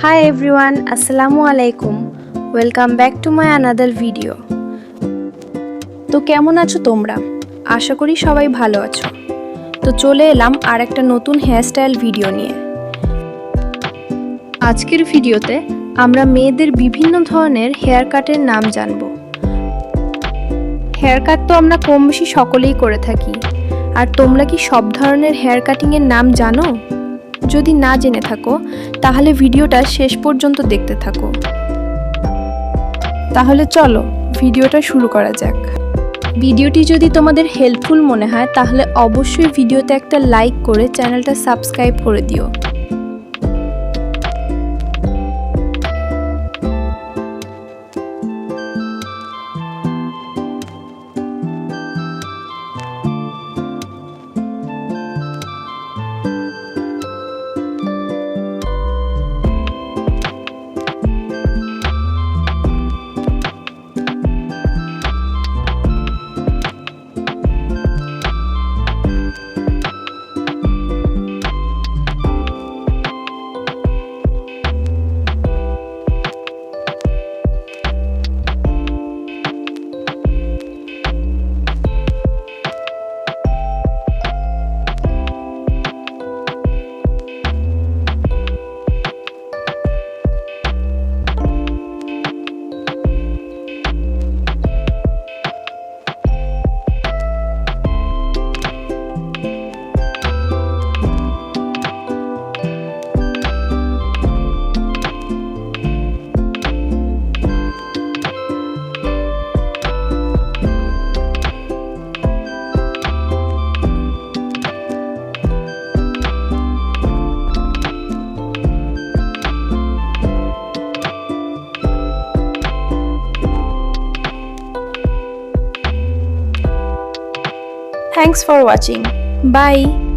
Hi everyone, Assalamu alaikum. Welcome back to my another video. তো কেমন আছো তোমরা? আশা করি সবাই ভালো আছো। তো চলে এলাম আর একটা নতুন হেয়ারস্টাইল ভিডিও নিয়ে। আজকের ভিডিওতে আমরা মেয়েদের বিভিন্ন ধরনের হেয়ার কাটের নাম জানব। হেয়ার কাট তো আমরা কম বেশি সকলেই করে থাকি। আর তোমরা কি সব ধরনের হেয়ার কাটিংয়ের নাম জানো? যদি না জেনে থাকো তাহলে ভিডিওটা শেষ পর্যন্ত দেখতে থাকো। তাহলে চলো ভিডিওটা শুরু করা যাক। ভিডিওটি যদি তোমাদের হেল্পফুল মনে হয় তাহলে অবশ্যই ভিডিওতে একটা লাইক করে চ্যানেলটা সাবস্ক্রাইব করে দিও। Thanks for watching. Bye.